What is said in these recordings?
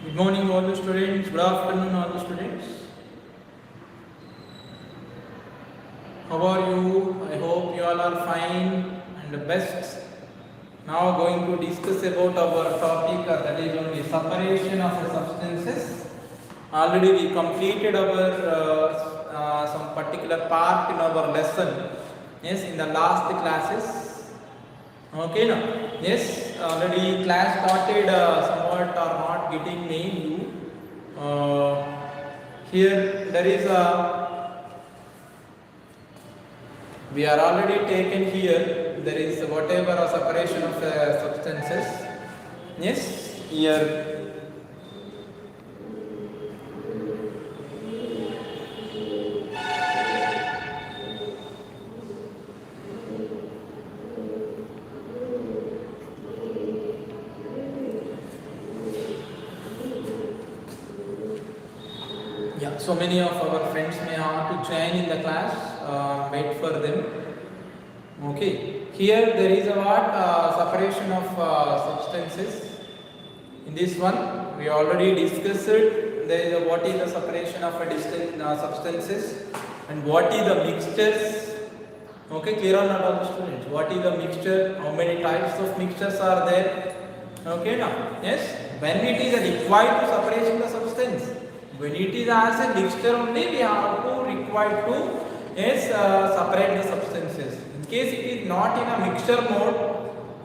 Good morning all the students, good afternoon all the students. How are you? I hope you all are fine and the best. Now going to discuss about our topic that is only separation of the substances. Already we completed our some particular part in our lesson. Yes, in the last classes. Okay, now yes, already class started. Somewhat are not getting me. You here there is a we are already taken here. There is whatever a separation of substances. Yes, here. Yeah, so many of our friends may have to join in the class. Wait for them. Okay, here there is a what separation of substances. In this one, we already discussed it. There is a what is the separation of a distant substances and what is the mixtures. Okay, clear or not, all the students? What is the mixture? How many types of mixtures are there? Okay, now yes, when it is required to separation the substance. When it is as a mixture only, we have to required to yes separate the substances. In case it is not in a mixture mode,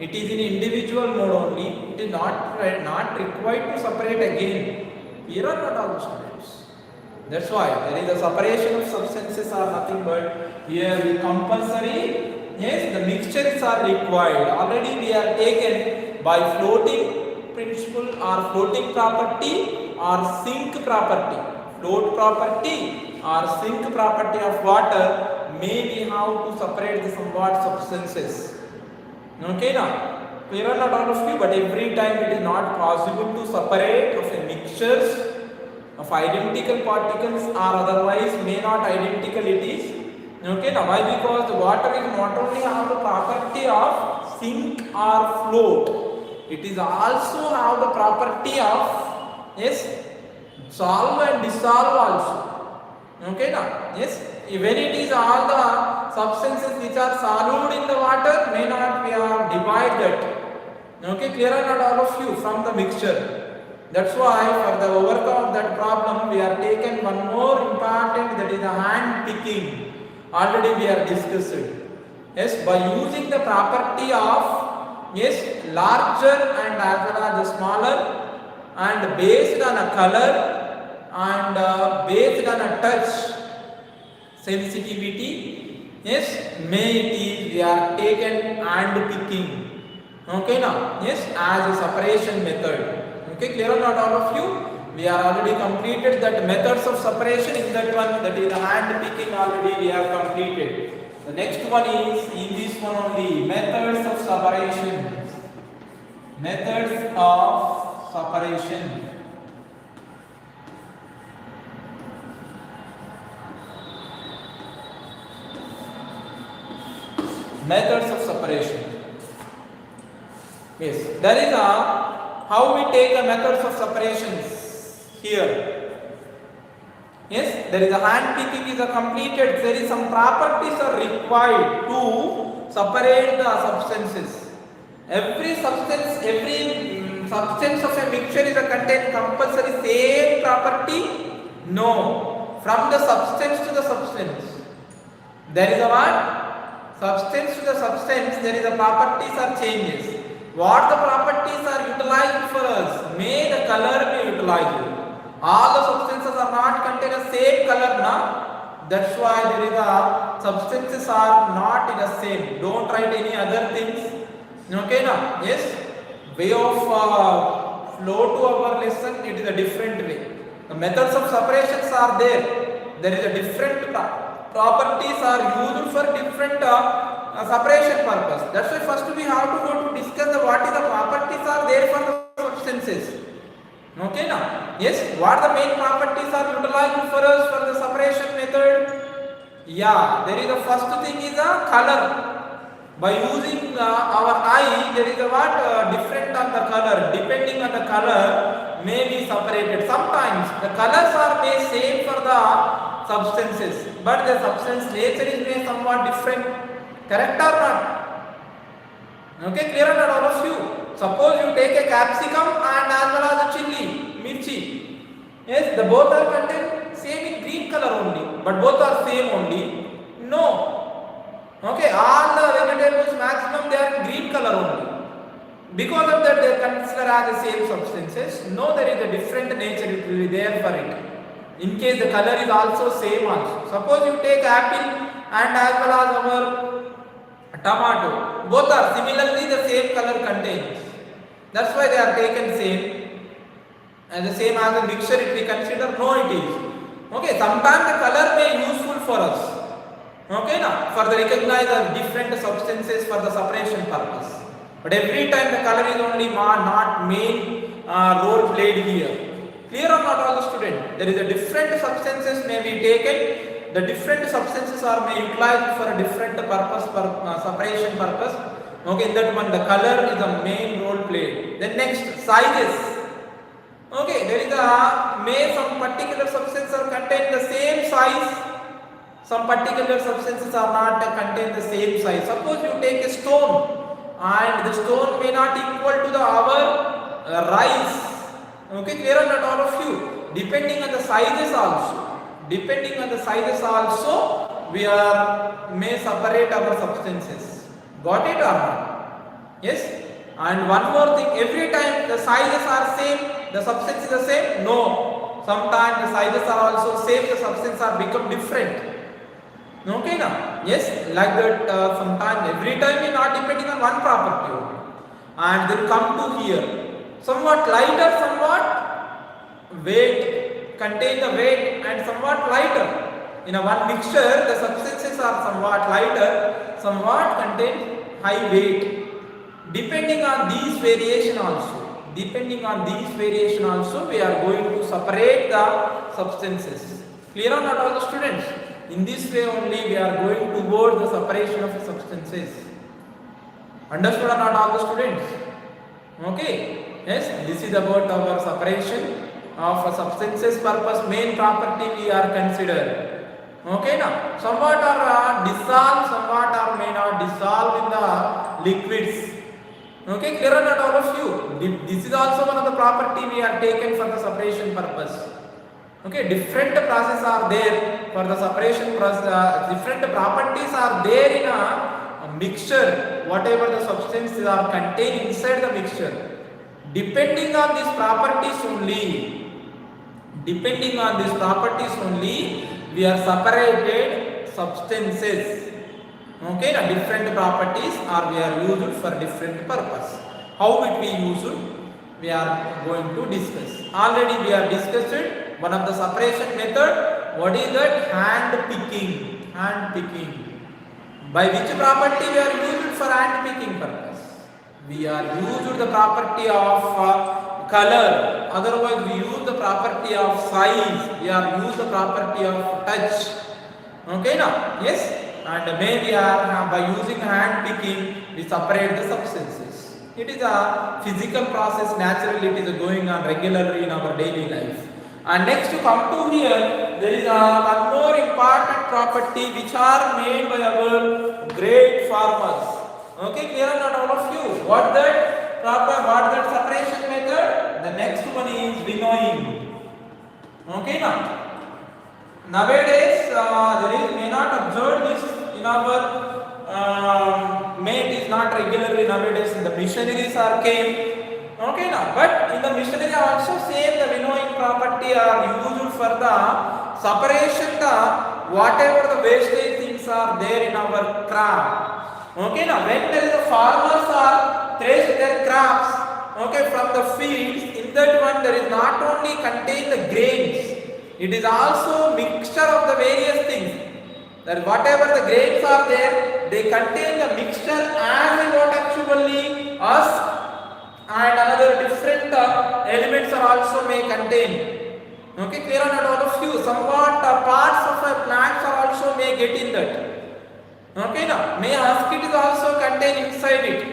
it is in individual mode only. It is not required to separate again. Here are not all the students. That's why there is a separation of substances are nothing but here the compulsory. Yes, the mixtures are required. Already we are taken by floating principle or floating property or sink property. Float property or sink property of water may be how to separate the somewhat substances. Okay now, clear or not all of you? But every time it is not possible to separate of a mixtures of identical particles or otherwise may not identical it is. Okay now, why? Because the water is not only have the property of sink or float, it is also have the property of yes solve and dissolve also. Okay now, yes, when it is all the substances which are solved in the water may not be divided. Okay, clear or not all of you from the mixture. That's why for the overcome of that problem we are taken one more important, that is the hand picking. Already we are discussed. Yes, by using the property of yes larger and as well as the smaller and based on a color and based on a touch sensitivity, yes, may it is we are taken hand picking. Okay now, yes, as a separation method. Okay, clear or not all of you? We are already completed that methods of separation in that one, that is the hand picking already we have completed. The next one is in this one only, methods of separation. Methods of separation. Methods of separation. Yes, there is a how we take the methods of separations here. Yes, there is a hand picking is a completed. There is some properties are required to separate the substances. Every substance of a mixture is a contain compulsory same property. No, from the substance to the substance. There is a what? Substance to the substance. There is a properties or changes. What the properties are utilized for us? May the color be utilized. All the substances are not contain the same color now. That's why there is a substances are not in the same. Don't write any other things. Okay now? Yes. Way of flow to our lesson, it is a different way. The methods of separations are there. There is a different properties are used for different separation purpose. That's why first we have to go to discuss the what is the properties are there for the substances. Okay now? Yes, what the main properties are utilized for us for the separation method? Yeah, there is the first thing is a color. By using our eye, there is a what different on the color. Depending on the color, may be separated. Sometimes the colors are may same for the substances, but the substance nature is may somewhat different. Correct or not? Okay, clear or not all of you? Suppose you take a capsicum and as well as a chili, mirchi. Yes, the both are contained same in green color only, but both are same only. No. Okay, all the vegetables maximum they are in green color only. Because of that they are considered as the same substances. No, there is a different nature it will be there for it. In case the color is also same also. Suppose you take apple and as well as our tomato. Both are similarly the same color contains. That's why they are taken same. And the same as a mixture it we consider. No, it is. Okay, sometimes the color may be useful for us. Okay, now for the recognize the different substances for the separation purpose. But every time the color is only not main role played here. Clear or not all the student? There is a different substances may be taken. The different substances are may utilized for a different purpose for separation purpose. Okay, in that one the color is the main role played. Then next sizes. Okay, there is a may some particular substances are contain the same size. Some particular substances are not contain the same size. Suppose you take a stone and the stone may not equal to the our rice. Okay, clear or not all of you? Depending on the sizes also. Depending on the sizes also, we are may separate our substances. Got it or not? Yes. And one more thing, every time the sizes are same, the substance is the same? No. Sometimes the sizes are also same, the substance are become different. Okay now? Yes, like that sometimes every time we not depending on one property only. And then come to here. Somewhat lighter, somewhat weight, contain the weight and somewhat lighter. In a one mixture, the substances are somewhat lighter, somewhat contain high weight. Depending on these variation also, we are going to separate the substances. Clear or not all the students? In this way only we are going towards the separation of the substances. Understood or not all the students? Okay. Yes, this is about our separation of substances purpose main property we are considered. Okay now, somewhat are dissolved, somewhat are may not dissolve in the liquids. Okay, clear or not all of you? This is also one of the property we are taken for the separation purpose. Okay, different processes are there for the separation process. Different properties are there in a mixture. Whatever the substances are contained inside the mixture. Depending on these properties only, we are separated substances. Okay, now different properties are we are used for different purpose. How it we used? We are going to discuss. Already we are discussed it. One of the separation method. What is that? Hand picking. By which property we are used for hand picking purpose? We are used the property of color. Otherwise, we use the property of size. We are use the property of touch. Okay, now yes, and maybe by using hand picking, we separate the substances. It is a physical process. Naturally, it is going on regularly in our daily life. And next to come to here, there is one more important property which are made by our great farmers. Okay, clear or not all of you? What that separation method? The next one is winnowing. Okay now. Nowadays, may not observe this in our made is not regularly nowadays. The missionaries are came. Okay now, but in the missionary also same the winnowing property are used for the separation the whatever the wastage things are there in our crop. Okay now, when there is a farmers are thresh their crops, okay, from the fields, in that one there is not only contain the grains, it is also mixture of the various things. That whatever the grains are there, they contain the mixture as what actually us and another different elements are also may contain. Okay, clear or not all of you? Somewhat parts of a plants are also may get in that. Okay now, may ask it is also contained inside it.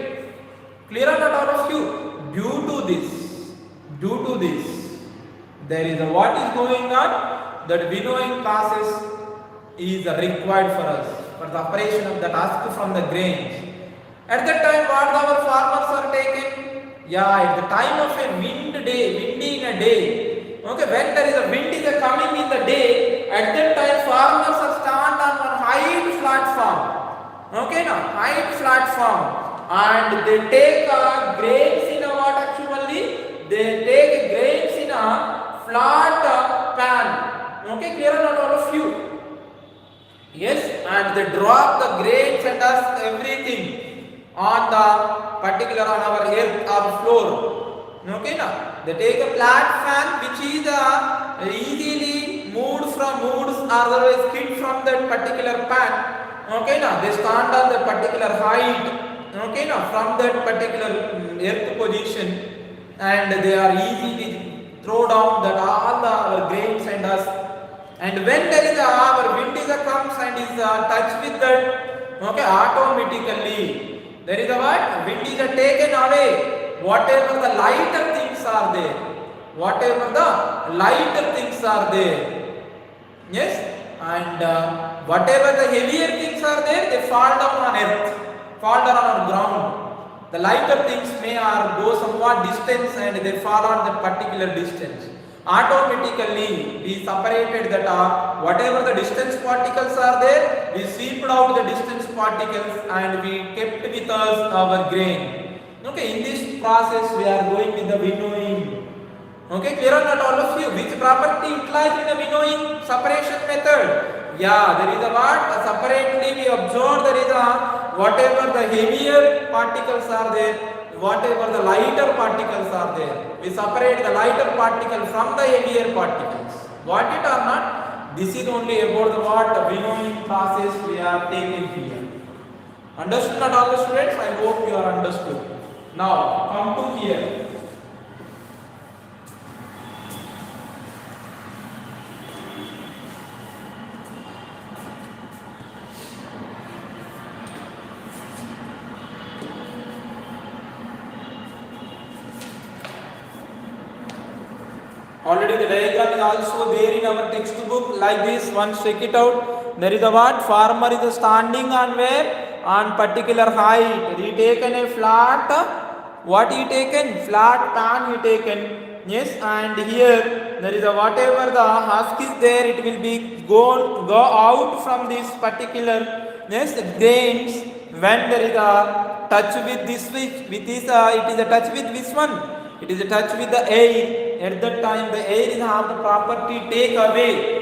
Clear or not all of you? Due to this, there is a what is going on, that winnowing process is required for us for the operation of the husk from the grains. At that time, what our farmers are taking? Yeah, at the time of a windy in a day. Okay, when there is a wind is coming in the day, at that time farmers are stand on one high platform. Okay, now high platform, and they take grains in a what actually? They take grains in a flat pan. Okay, clear or not all of you? Yes, and they drop the grains and dust everything on the particular on our earth or floor. Okay, now they take a flat fan which is easily moved or otherwise skid from that particular pan. Okay, now they stand on the particular height. Okay, now from that particular earth position, and they are easily throw down that all the grains and dust. And when there is our wind is comes and is touch with that, okay, automatically there is a what? Wind is taken away. Whatever the lighter things are there, whatever the lighter things are there, yes, and whatever the heavier things are there, they fall down on earth, fall down on ground. The lighter things may go somewhat distance and they fall on that particular distance. Automatically we separated that whatever the distance particles are there, we swept out the distance particles and we kept with us our grain. Okay, in this process we are going with the winnowing. Okay, clear or not all of you? Which property utilized in the winnowing separation method? Yeah, there is a what? Separately we observe there is a whatever the heavier particles are there, whatever the lighter particles are there, we separate the lighter particle from the heavier particles. What it or not? This is only about the what? The winnowing process we are taking here. Understood not all the students? I hope you are understood. Now come to here. Already the diagram is also there in our textbook like this. Once check it out. There is a what? Farmer is standing on where? On particular height. He taken a flat. What he taken? Flat pan he taken. Yes, and here there is a whatever the husk is there. It will be go out from this particular grains. When there is a touch with this with this it is a touch with this one. It is a touch with the air. At that time the air is have the property take away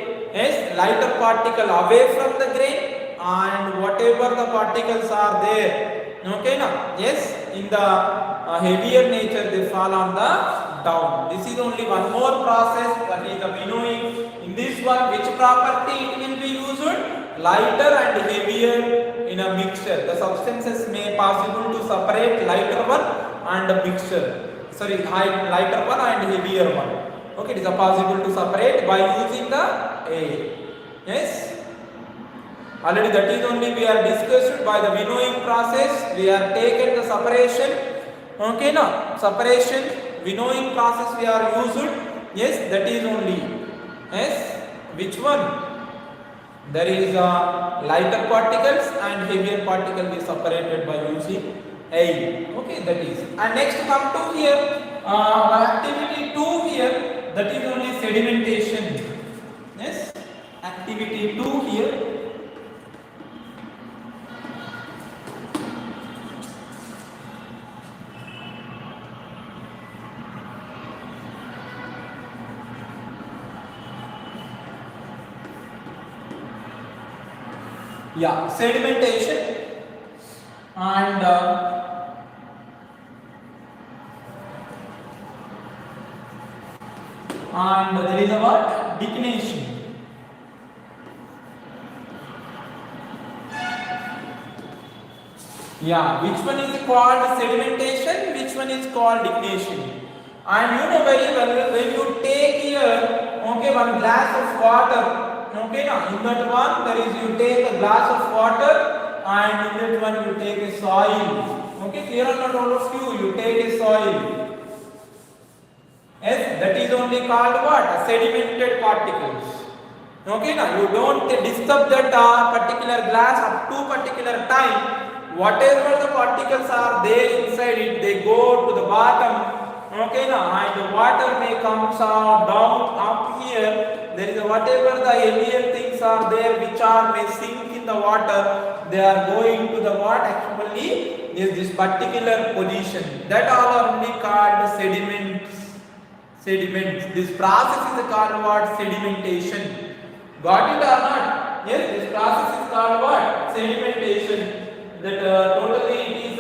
lighter particle away from the grain, and whatever the particles are there, okay now, yes, in the heavier nature they fall on the down. This is only one more process, that is the winnowing. In this one, which property it will be used? Lighter and heavier in a mixture. The substances may possible to separate lighter one and a mixture. Sorry, lighter one and heavier one. Okay, it is possible to separate by using the air. Yes. Already that is only we are discussed by the winnowing process. We are taken the separation. Okay, now separation, winnowing process we are used. Yes, that is only. Yes, which one? There is lighter particles and heavier particle we separated by using air. Okay, that is. And next come to here activity 2 here, that is only sedimentation. Yes, activity 2 here. Yeah, sedimentation and there is a what? Declination. Yeah, which one is called sedimentation? Which one is called declination? And you know very well, when you take here, okay, one glass of water. Okay, now in that one there is you take a glass of water and in that one you take a soil. Okay, clear or not all of you? You take a soil. Yes, that is only called what? Sedimented particles. Okay, now you don't disturb that particular glass up to particular time. Whatever the particles are there inside it, they go to the bottom. Okay, now and the water may come down up here. There is whatever the heavier things are there which are may sink in the water. They are going to the what actually is this particular position. That all are only called sediments. Sediments. This process is called what? Sedimentation. Got it or not? Yes, this process is called what? Sedimentation. That totally it is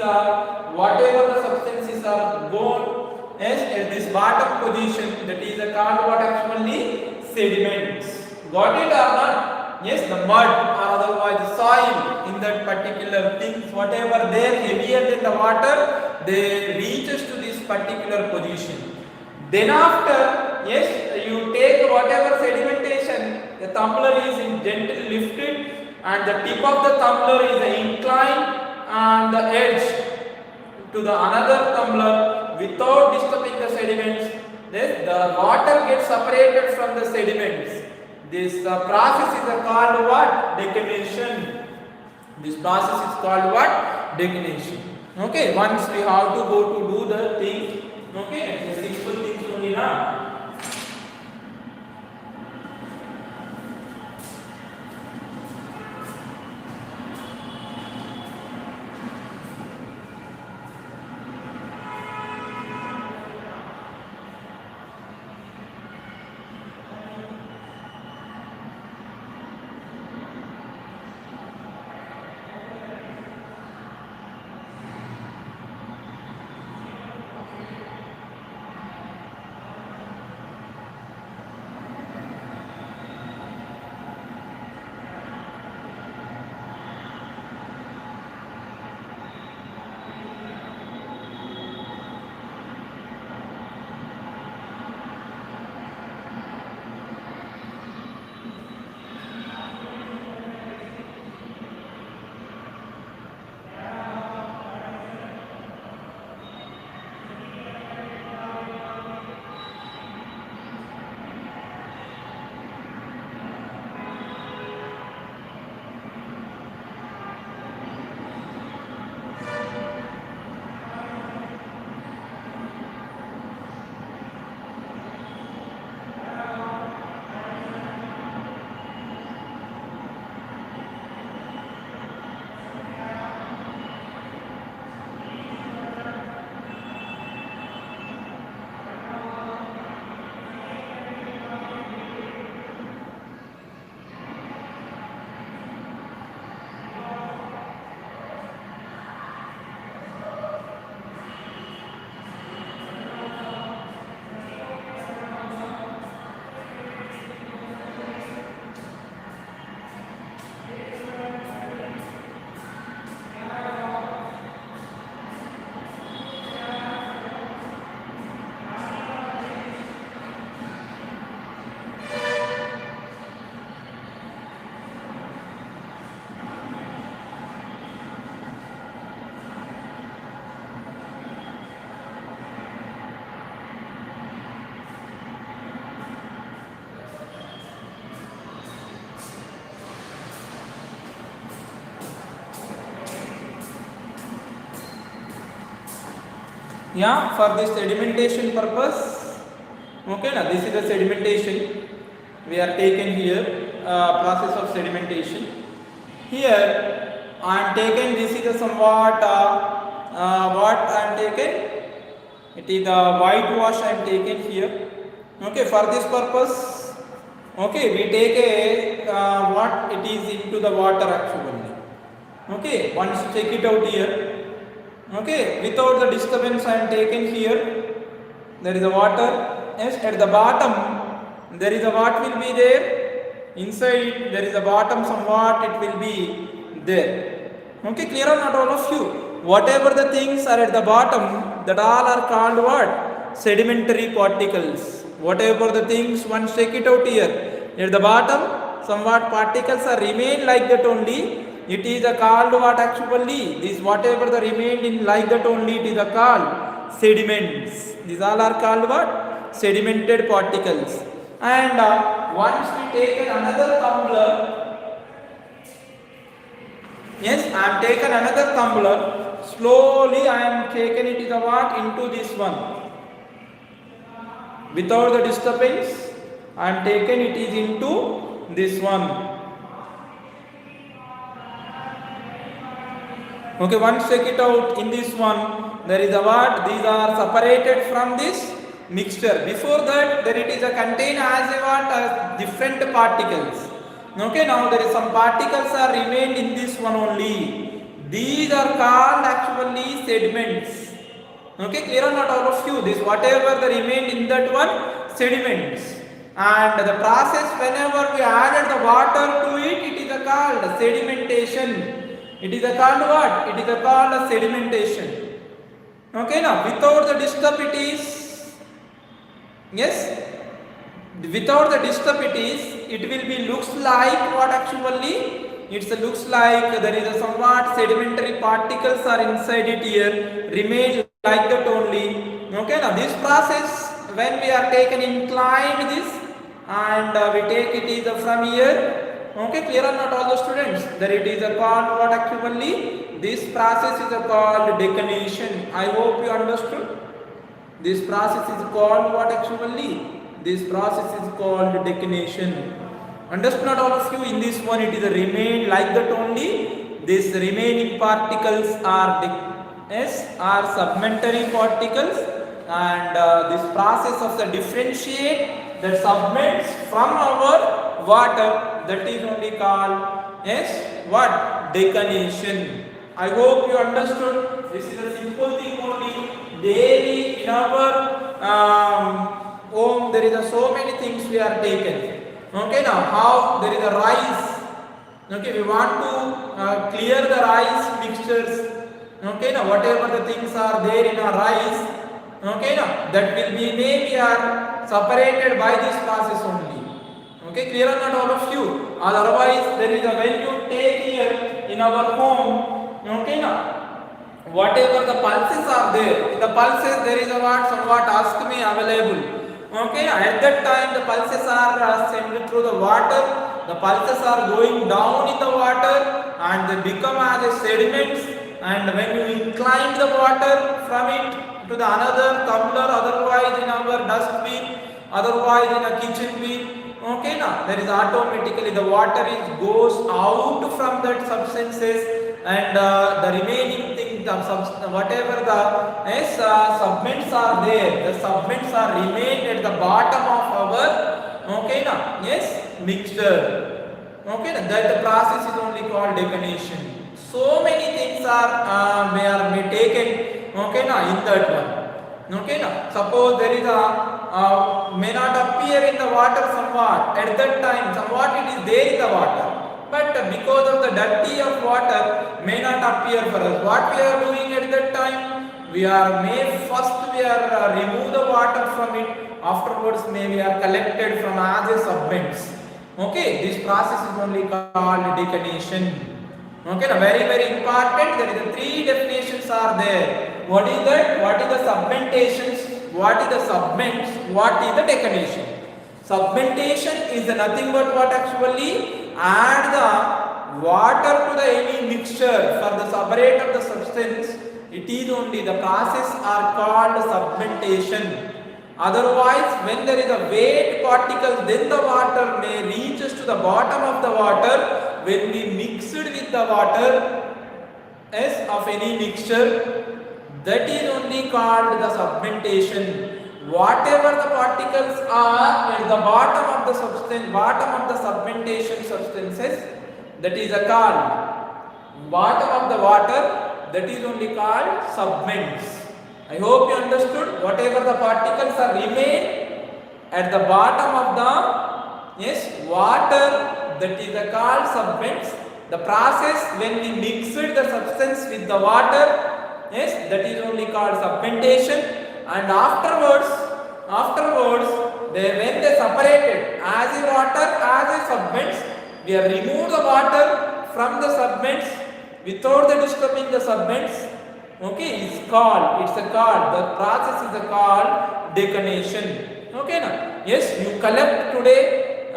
whatever the substances are gone, yes, at this bottom position, that is called what actually? Sediments. Got it or not? Yes, the mud or otherwise soil in that particular things, whatever there heavier than the water, they reaches to this particular position. Then after, yes, you take whatever sedimentation, the tumbler is gently lifted and the tip of the tumbler is inclined and the edge to the another tumbler without disturbing the sediments. Then the water gets separated from the sediments. This process is called what? Declination. This process is called what? Declination. Okay, once we have to go to do the thing. Okay, the simple things only now. Yeah, for this sedimentation purpose. Okay, now this is the sedimentation we are taken here, process of sedimentation. Here I am taken, this is the somewhat what I am taken, it is the whitewash I am taken here. Okay, for this purpose, okay, we take a what it is into the water actually. Okay, once check it out here. Okay, without the disturbance I am taken here. There is a water. Yes, at the bottom there is a what will be there. Inside there is a bottom somewhat it will be there. Okay, clear or not all of you? Whatever the things are at the bottom, that all are called what? Sedimentary particles. Whatever the things, once check it out here. At the bottom, somewhat particles are remain like that only. It is a called what actually? This whatever the remained in like that only, it is a called sediments. These all are called what? sedimented particles. And once we take another tumbler, yes, I am taken another tumbler, slowly I am taken it is what into this one. Without the disturbance, I am taken it is into this one. Okay, once check it out in this one, there is a what? These are separated from this mixture. Before that, there it is a contain as a what? As different particles. Okay, now there is some particles are remained in this one only. These are called actually sediments. Okay, clear or not all of you? This whatever the remained in that one, sediments. And the process whenever we added the water to it, it is called sedimentation. It is called what? It is called sedimentation. Okay, now without the disturb it is, yes, without the disturb it will be looks like what actually? It looks like there is a somewhat sedimentary particles are inside it here, remain like that only. Okay, now this process when we are taken inclined this and we take it is from here. Okay, clear or not all the students? There it is called what actually? This process is called declination. I hope you understood. This process is called what actually? This process is called declination. Understood not all of you? In this one it is remain like that only. These remaining particles are are submentary particles, and this process of the differentiate that submits from our water, that is only called what? Declination. I hope you understood. This is a simple thing only. Daily in our home there is so many things we are taken. Okay, now how there is a rice. Okay, we want to clear the rice mixtures. Okay, now whatever the things are there in our rice, okay, now that will be maybe are separated by this process only. Okay, clear or not all of you? Otherwise, there is a when you take here in our home, okay, now whatever the pulses are there, the pulses there is a what somewhat ask me available. Okay, at that time the pulses are sent through the water. The pulses are going down in the water and they become as a sediments. And when you incline the water from it to the another tumbler, otherwise in our dustbin, otherwise in a kitchen bin, okay, now there is automatically the water goes out from that substances, and the remaining thing, whatever the subments are there, the subments are remained at the bottom of our, okay, now mixture. Okay, now that the process is only called declination. So many things are may taken, okay, now in that one. Okay, now suppose there is a may not appear in the water somewhat at that time, somewhat it is there in the water, but because of the dirty of water may not appear for us. What we are doing at that time? We are first we are remove the water from it, afterwards we are collected from as a subments. Okay, this process is only called declination. Okay, now very important. There is three definitions are there. What is that? What is the submentations? What is the subments? What is the declination? Submentation is nothing but what actually add the water to the any mixture for the separate of the substance. It is only the process are called submentation. Otherwise, when there is a weight particle, then the water may reaches to the bottom of the water. When we mix it with the water of any mixture, that is only called the submentation. Whatever the particles are at the bottom of the substance, bottom of the submentation substances, that is called bottom of the water, that is only called subments. I hope you understood. Whatever the particles are remain at the bottom of the water, that is called subments. The process when we mix the substance with the water, that is only called submentation. And afterwards when they separated as a water as a subments, we have removed the water from the subments without the disturbing the subments. Okay, the process is called declination. Okay, now yes, you collect today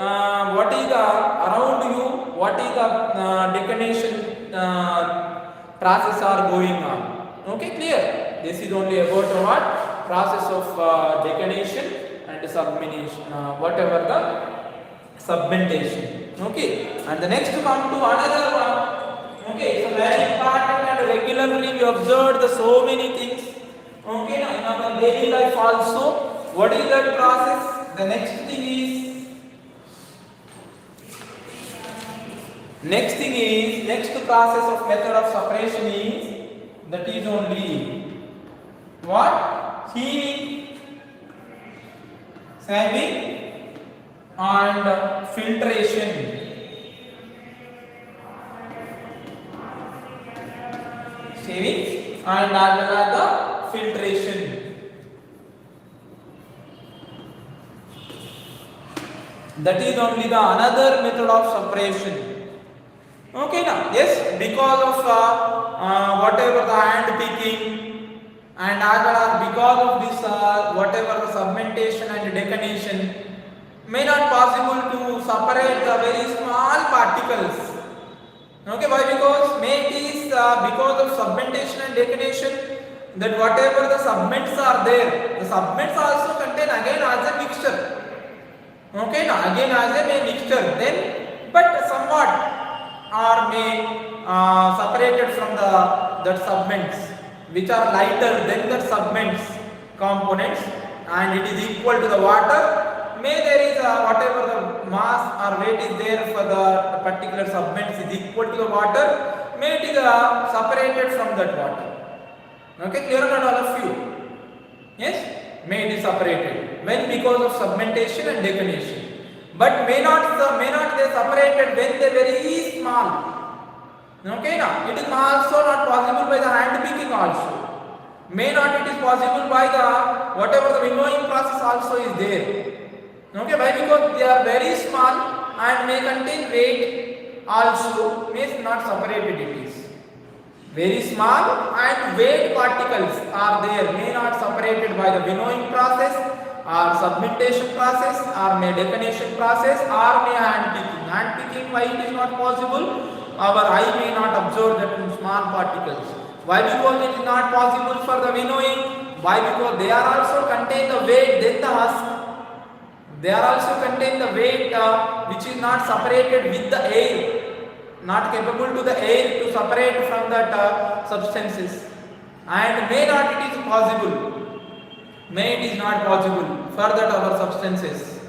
what is the around you, what is the declination process are going on. Okay, clear? This is only about what process of declination and sublimation, whatever the submentation. Okay, and the next come to another one. Okay, so very important and regularly we observe the so many things. Okay, now in our daily life also. What is that process? The next thing is next process of method of separation is that is only what? Sieving and filtration. Sieving and the filtration. That is only the another method of separation. Okay, now yes, because of whatever the hand picking and as well as because of this whatever the submentation and declination may not possible to separate the very small particles. Okay, why? Because may it is because of submentation and declination that whatever the subments are there, the subments also contain again as a mixture. Okay, now again as a mixture, then but somewhat are may separated from that subments which are lighter than the subments components and it is equal to the water. May there is whatever the mass or weight is there for the particular subments is equal to the water. May it is separated from that water. Okay, clear on all of you? Yes. May it is separated when because of submentation and declination, but may not they separated when they very small. Okay, now it is also not possible by the hand picking also. May not it is possible by the whatever the winnowing process also is there. Okay, why? Because they are very small and may contain weight also, may not separated it is. Very small and weight particles are there, may not separated by the winnowing process or submentation process or may declination process or may hand picking. Hand picking, why it is not possible? Our eye may not observe that small particles. Why? Because it is not possible for the winnowing. Why? Because they are also contain the weight, then the husk. They are also contain the weight which is not separated with the air. Not capable to the air to separate from that substances, and may not it is possible, may it is not possible for that our substances.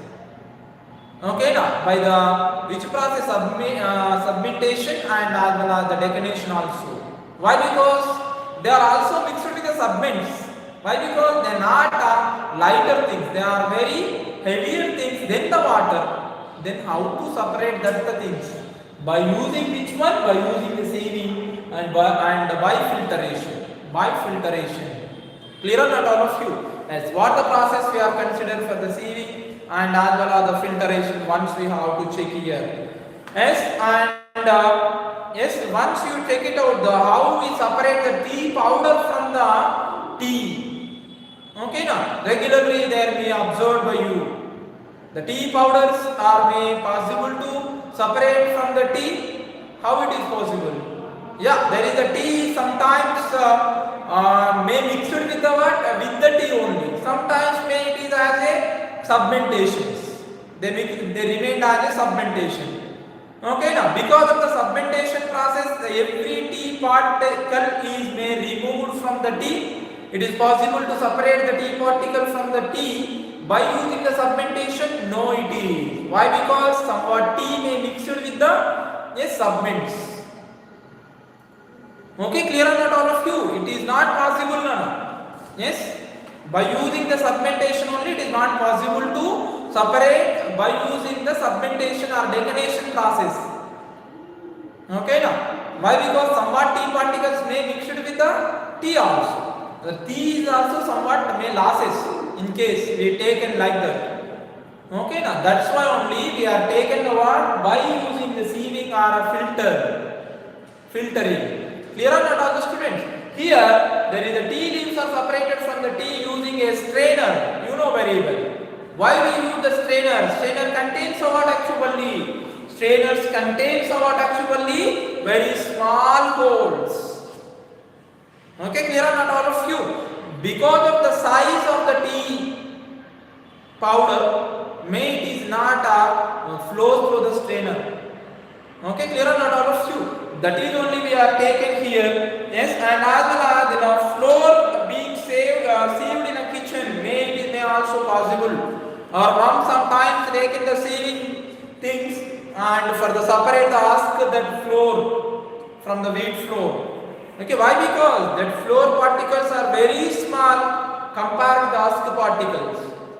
Okay, now by the which process submentation and as well as the declination also. Why? Because they are also mixed with the subments. Why? Because they are not lighter things, they are very heavier things than the water. Then how to separate that the things? By using which one? By using the sieving and by filtration. By filtration. Clear or not all of you? That's what the process we are considered for the sieving and as well as the filtration. Once we have to check here. Yes, and yes, once you check it out, how we separate the tea powder from the tea. Okay, now regularly there may observed by you. The tea powders are may possible to separate from the tea. How it is possible? Yeah, there is a tea sometimes may mixed with the what? With the tea only. Sometimes may it is as a submentations. They remain as a submentation. Okay, now because of the submentation process, every tea particle is may removed from the tea. It is possible to separate the tea particle from the tea. By using the submentation? No, it is. Why? Because somewhat tea may mixed with the subments. Okay, clear or not all of you? It is not possible now. Yes, by using the submentation only it is not possible to separate by using the submentation or declination process. Okay, now why? Because somewhat tea particles may mixed with the tea also. The tea is also somewhat may losses in case we taken like that. Okay, now that's why only we are taken the word by using the sieving or a filtering. Clear or not all the students? Here there is the tea leaves are separated from the tea using a strainer. You know very well. Why we use the strainer? Strainer contains what actually? Strainers contains what actually? Very small holes. Okay, clear or not all of you? Because of the size of the tea powder, may it is not flows through the strainer. Okay, clear or not all of you? That is only we are taken here. Yes, and as well as the floor being sieved in a kitchen, may also possible. Or one sometimes taken the sieving things and for the separate ask that floor from the wheat floor. Okay, why? Because that floor particles are very small compared to the husk particles.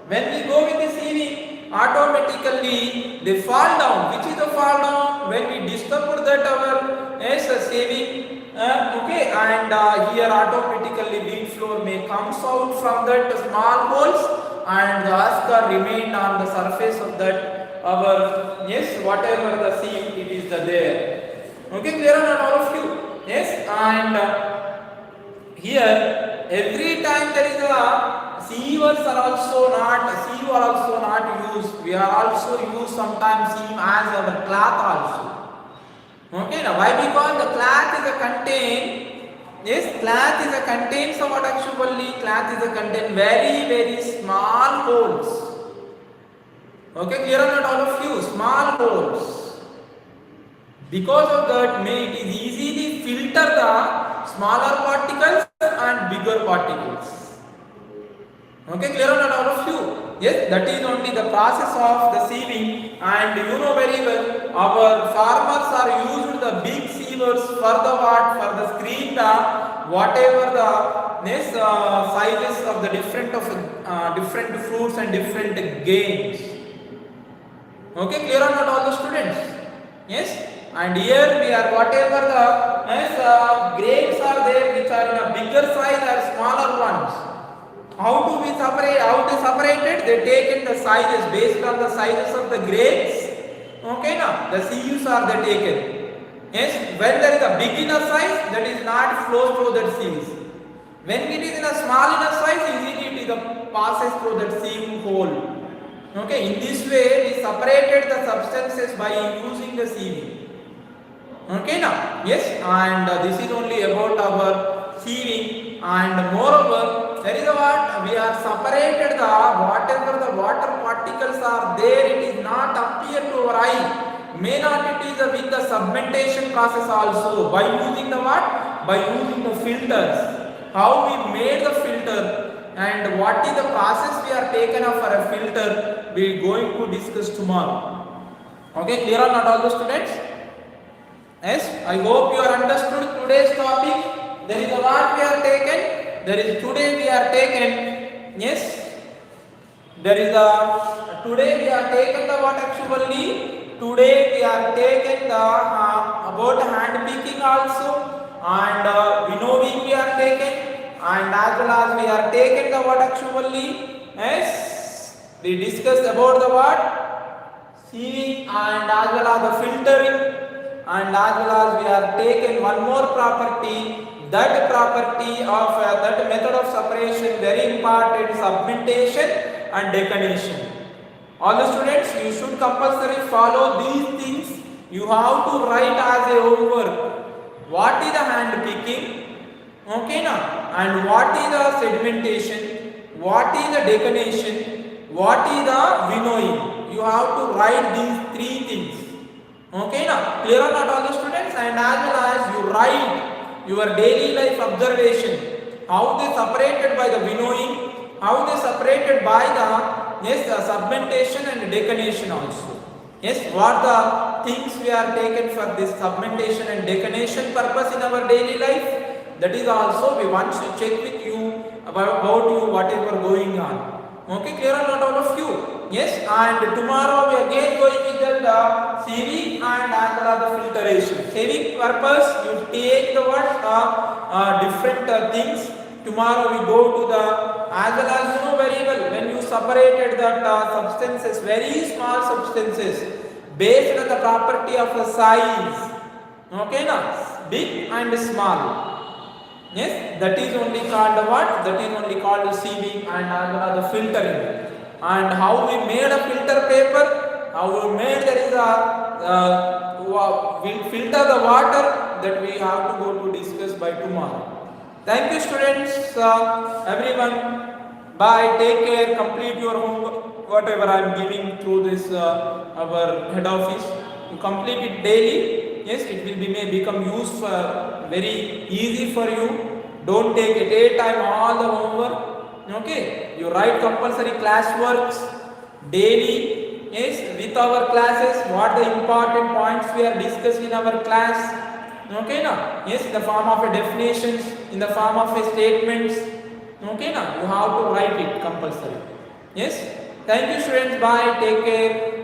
When we go with the sieving, automatically they fall down. Which is the fall down? When we discover that our sieving, okay, and here automatically wheat flour may comes out from that small holes, and the husk are remained on the surface of that our whatever the sieve it is there. Okay, clear on all of you? Yes, and here every time there is a sievers are also not used. We are also used sometimes sieve as our cloth also. Okay, now why? Because the cloth is a contain so what actually cloth is a contain very small holes. Okay, clear or not all of you? Small holes. Because of that, may it is easily filter the smaller particles and bigger particles. Okay, clear or not all of you? Yes, that is only the process of the sieving, and you know very well our farmers are used the big sievers for the what? For the screen the whatever the sizes of the different fruits and different games. Okay, clear or not all the students? Yes. And here we are whatever the grapes are there which are in a bigger size or smaller ones. How do we separate? How they separated? They taken the sizes based on the sizes of the grapes. Okay, now the sieves are they taken. Yes, when there is a big inner size, that is not flows through that sieves. When it is in a small inner size, easily it is passes through that sieve hole. Okay, in this way we separated the substances by using the sieving. Okay, now yes, and this is only about our sieving, and moreover there is a what we are separated the whatever the water particles are there, it is not appear to our eye, may not it is with the submentation process also by using the what? By using the filters. How we made the filter and what is the process we are taken of for a filter, we are going to discuss tomorrow. Okay, clear or not all the students? Yes, I hope you are understood today's topic. There is a what we are taken. There is today we are taken. Yes, there is a today we are taken the what actually. Today we are taken the about hand picking also, and winnowing we are taken, and as well as we are taken the what actually. Yes, we discussed about the what sieving and as well as the filtering. And as well as we are taken one more property, that property of that method of separation very important, submentation and decanation. All the students, you should compulsory follow these things. You have to write as a homework. What is the hand picking? Okay, now, and what is the sedimentation? What is the decanation? What is the winnowing? You have to write these three things. Okay, now clear or not all the students? And as well as you write your daily life observation, how they separated by the winnowing, how they separated by the submentation and decanation also. Yes, what the things we are taken for this submentation and decanation purpose in our daily life, that is also we want to check with you about you whatever going on. Okay, clear or not all of you? Yes, and tomorrow we again going with the sieving and as well as the filtration. Sieving purpose, you take the what different things. Tomorrow we go to the as well as you know very well when you separated that substances, very small substances based on the property of the size. Okay, now big and small. Yes, that is only called what? That is only called sieving and as well as the filtering. and how we made a filter paper, how we made there is a we'll filter the water, that we have to go to discuss by tomorrow. Thank you students, everyone. Bye, take care, complete your homework, whatever I am giving through this our head office. You complete it daily. Yes, it will be may become useful, very easy for you. Don't take at a time all the homework. Okay, you write compulsory class works daily. Yes, with our classes, what the important points we are discussing in our class. Okay, now, yes, in the form of a definitions, in the form of a statements. Okay, now, you have to write it compulsory. Yes, thank you students, bye, take care.